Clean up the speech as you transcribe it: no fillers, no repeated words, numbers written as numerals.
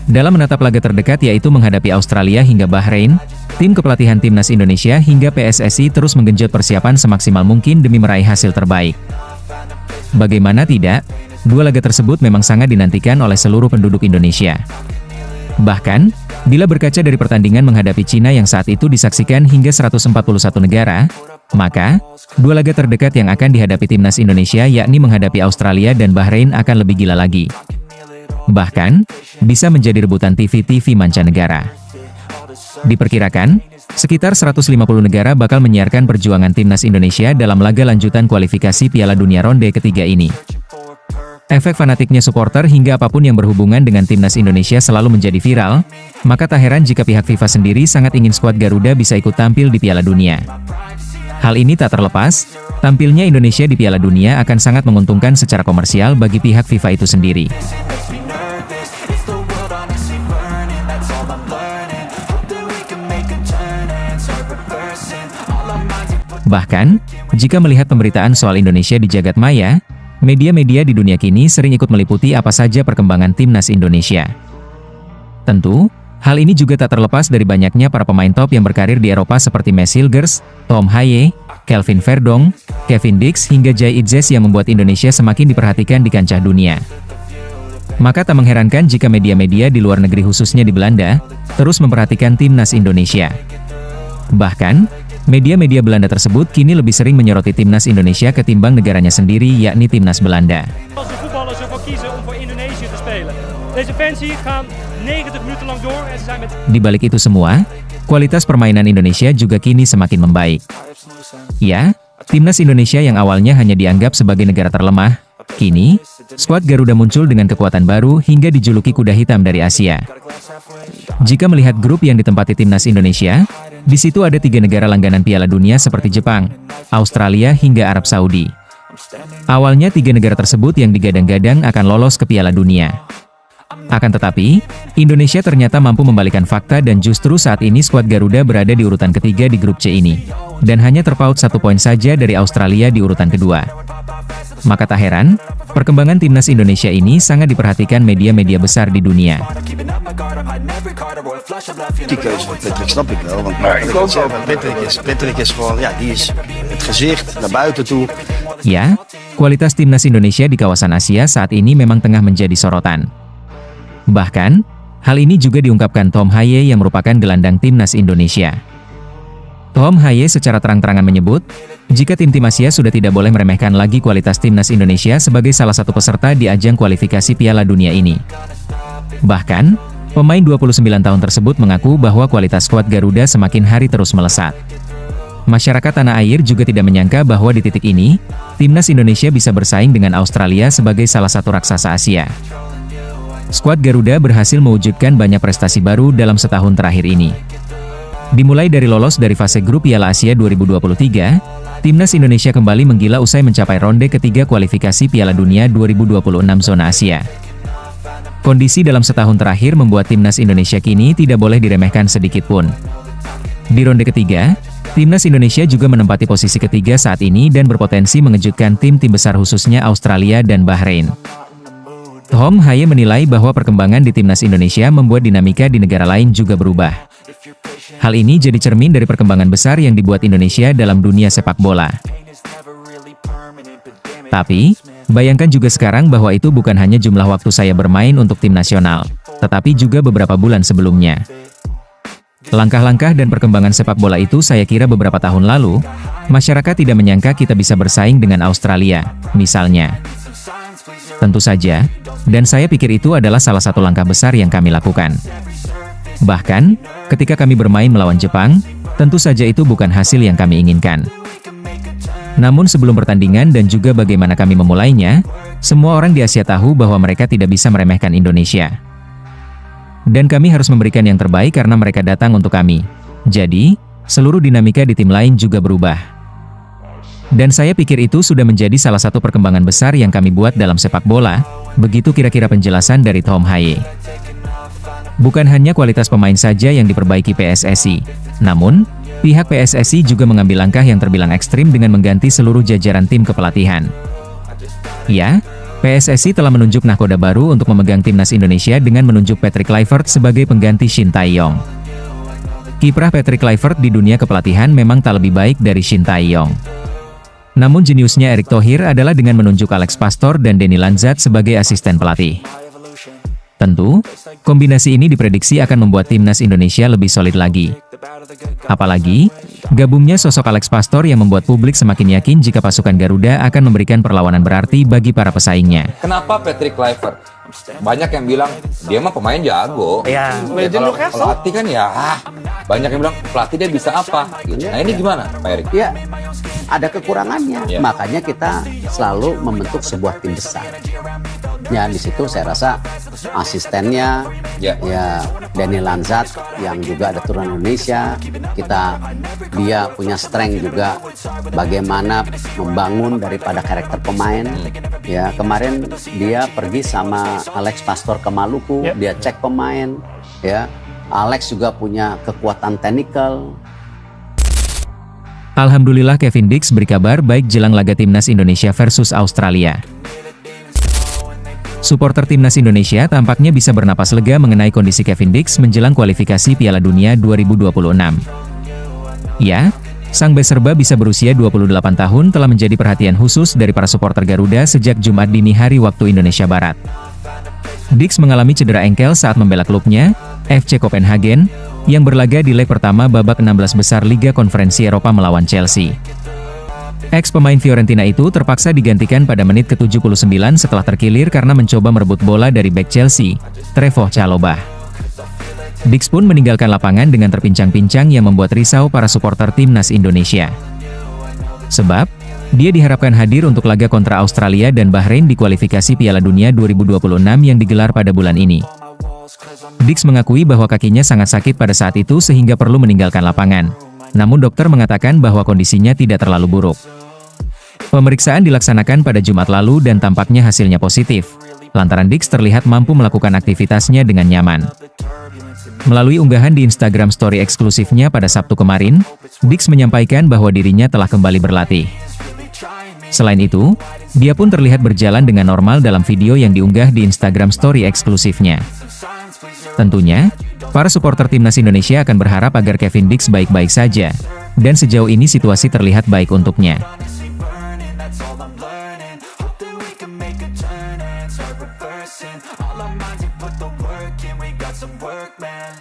Dalam menatap laga terdekat yaitu menghadapi Australia hingga Bahrain, tim kepelatihan Timnas Indonesia hingga PSSI terus menggenjot persiapan semaksimal mungkin demi meraih hasil terbaik. Bagaimana tidak, dua laga tersebut memang sangat dinantikan oleh seluruh penduduk Indonesia. Bahkan, bila berkaca dari pertandingan menghadapi Cina yang saat itu disaksikan hingga 141 negara, maka, dua laga terdekat yang akan dihadapi Timnas Indonesia yakni menghadapi Australia dan Bahrain akan lebih gila lagi. Bahkan, bisa menjadi rebutan TV-TV mancanegara. Diperkirakan, sekitar 150 negara bakal menyiarkan perjuangan Timnas Indonesia dalam laga lanjutan kualifikasi Piala Dunia ronde ketiga ini. Efek fanatiknya supporter hingga apapun yang berhubungan dengan Timnas Indonesia selalu menjadi viral, maka tak heran jika pihak FIFA sendiri sangat ingin skuad Garuda bisa ikut tampil di Piala Dunia. Hal ini tak terlepas, tampilnya Indonesia di Piala Dunia akan sangat menguntungkan secara komersial bagi pihak FIFA itu sendiri. Bahkan, jika melihat pemberitaan soal Indonesia di jagat maya, media-media di dunia kini sering ikut meliputi apa saja perkembangan Timnas Indonesia. Tentu, hal ini juga tak terlepas dari banyaknya para pemain top yang berkarir di Eropa seperti Mads Hilgers, Tom Haye, Kelvin Verdong, Kevin Dix hingga Jay Itzes yang membuat Indonesia semakin diperhatikan di kancah dunia. Maka tak mengherankan jika media-media di luar negeri khususnya di Belanda, terus memperhatikan Timnas Indonesia. Bahkan, media-media Belanda tersebut kini lebih sering menyoroti Timnas Indonesia ketimbang negaranya sendiri yakni Timnas Belanda. Di balik itu semua, kualitas permainan Indonesia juga kini semakin membaik. Ya, Timnas Indonesia yang awalnya hanya dianggap sebagai negara terlemah, kini, skuad Garuda muncul dengan kekuatan baru hingga dijuluki kuda hitam dari Asia. Jika melihat grup yang ditempati Timnas Indonesia, di situ ada 3 negara langganan Piala Dunia seperti Jepang, Australia hingga Arab Saudi. Awalnya 3 negara tersebut yang digadang-gadang akan lolos ke Piala Dunia. Akan tetapi, Indonesia ternyata mampu membalikan fakta dan justru saat ini skuad Garuda berada di urutan ketiga di grup C ini. Dan hanya terpaut 1 poin saja dari Australia di urutan kedua. Maka tak heran, perkembangan Timnas Indonesia ini sangat diperhatikan media-media besar di dunia. Die keuze van Patrick snap ik wel, want Patrick is gewoon, ja, die is het gezicht naar buiten toe. Ya, kualitas Timnas Indonesia di kawasan Asia saat ini memang tengah menjadi sorotan. Bahkan, hal ini juga diungkapkan Tom Haye yang merupakan gelandang Timnas Indonesia. Tom Haye secara terang-terangan menyebut, jika tim-tim Asia sudah tidak boleh meremehkan lagi kualitas Timnas Indonesia sebagai salah satu peserta di ajang kualifikasi Piala Dunia ini. Bahkan, pemain 29 tahun tersebut mengaku bahwa kualitas skuad Garuda semakin hari terus melesat. Masyarakat tanah air juga tidak menyangka bahwa di titik ini, Timnas Indonesia bisa bersaing dengan Australia sebagai salah satu raksasa Asia. Skuad Garuda berhasil mewujudkan banyak prestasi baru dalam setahun terakhir ini. Dimulai dari lolos dari fase grup Piala Asia 2023, Timnas Indonesia kembali menggila usai mencapai ronde ketiga kualifikasi Piala Dunia 2026 zona Asia. Kondisi dalam setahun terakhir membuat Timnas Indonesia kini tidak boleh diremehkan sedikit pun. Di ronde ketiga, Timnas Indonesia juga menempati posisi ketiga saat ini dan berpotensi mengejutkan tim-tim besar khususnya Australia dan Bahrain. Tom Haye menilai bahwa perkembangan di Timnas Indonesia membuat dinamika di negara lain juga berubah. Hal ini jadi cermin dari perkembangan besar yang dibuat Indonesia dalam dunia sepak bola. Tapi, bayangkan juga sekarang bahwa itu bukan hanya jumlah waktu saya bermain untuk tim nasional, tetapi juga beberapa bulan sebelumnya. Langkah-langkah dan perkembangan sepak bola itu saya kira beberapa tahun lalu, masyarakat tidak menyangka kita bisa bersaing dengan Australia, misalnya. Tentu saja, dan saya pikir itu adalah salah satu langkah besar yang kami lakukan. Bahkan, ketika kami bermain melawan Jepang, tentu saja itu bukan hasil yang kami inginkan. Namun sebelum pertandingan dan juga bagaimana kami memulainya, semua orang di Asia tahu bahwa mereka tidak bisa meremehkan Indonesia. Dan kami harus memberikan yang terbaik karena mereka datang untuk kami. Jadi, seluruh dinamika di tim lain juga berubah. Dan saya pikir itu sudah menjadi salah satu perkembangan besar yang kami buat dalam sepak bola, begitu kira-kira penjelasan dari Tom Haye. Bukan hanya kualitas pemain saja yang diperbaiki PSSI, namun, pihak PSSI juga mengambil langkah yang terbilang ekstrim dengan mengganti seluruh jajaran tim kepelatihan. Ya, PSSI telah menunjuk nahkoda baru untuk memegang timnas Indonesia dengan menunjuk Patrick Kluivert sebagai pengganti Shin Tae-yong. Kiprah Patrick Kluivert di dunia kepelatihan memang tak lebih baik dari Shin Tae-yong. Namun jeniusnya Erick Thohir adalah dengan menunjuk Alex Pastor dan Denny Lanzat sebagai asisten pelatih. Tentu, kombinasi ini diprediksi akan membuat timnas Indonesia lebih solid lagi. Apalagi, gabungnya sosok Alex Pastor yang membuat publik semakin yakin jika pasukan Garuda akan memberikan perlawanan berarti bagi para pesaingnya. Kenapa Patrick Kluivert? Banyak yang bilang, dia mah pemain jago. Ja, Kalau pelatih kan ya, banyak yang bilang, pelatih dia bisa apa? Gitu. Nah ini gimana, Pak Erik? Ya, ada kekurangannya. Ya. Makanya kita selalu membentuk sebuah tim besar. Ya, di situ saya rasa asistennya, Ya. ya Denny Lanzat yang juga ada turunan Indonesia. Dia punya strength juga bagaimana membangun daripada karakter pemain. Ya, kemarin dia pergi sama Alex Pastor ke Maluku, dia cek pemain. Ya, Alex juga punya kekuatan teknikal. Alhamdulillah Kevin Dix beri kabar baik jelang laga timnas Indonesia versus Australia. Suporter timnas Indonesia tampaknya bisa bernapas lega mengenai kondisi Kevin Dix menjelang kualifikasi Piala Dunia 2026. Ya, sang bek serba bisa berusia 28 tahun telah menjadi perhatian khusus dari para suporter Garuda sejak Jumat dini hari waktu Indonesia Barat. Dix mengalami cedera engkel saat membela klubnya, FC Copenhagen, yang berlaga di leg pertama babak 16 besar Liga Konferensi Eropa melawan Chelsea. Ex-pemain Fiorentina itu terpaksa digantikan pada menit ke-79 setelah terkilir karena mencoba merebut bola dari bek Chelsea, Trevoh Chalobah. Dix pun meninggalkan lapangan dengan terpincang-pincang yang membuat risau para suporter timnas Indonesia. Sebab, dia diharapkan hadir untuk laga kontra Australia dan Bahrain di kualifikasi Piala Dunia 2026 yang digelar pada bulan ini. Dix mengakui bahwa kakinya sangat sakit pada saat itu sehingga perlu meninggalkan lapangan. Namun dokter mengatakan bahwa kondisinya tidak terlalu buruk. Pemeriksaan dilaksanakan pada Jumat lalu dan tampaknya hasilnya positif, lantaran Dix terlihat mampu melakukan aktivitasnya dengan nyaman. Melalui unggahan di Instagram Story eksklusifnya pada Sabtu kemarin, Dix menyampaikan bahwa dirinya telah kembali berlatih. Selain itu, dia pun terlihat berjalan dengan normal dalam video yang diunggah di Instagram Story eksklusifnya. Tentunya, para supporter timnas Indonesia akan berharap agar Kevin Dix baik-baik saja, dan sejauh ini situasi terlihat baik untuknya. All our minds, you put the work in, we got some work, man.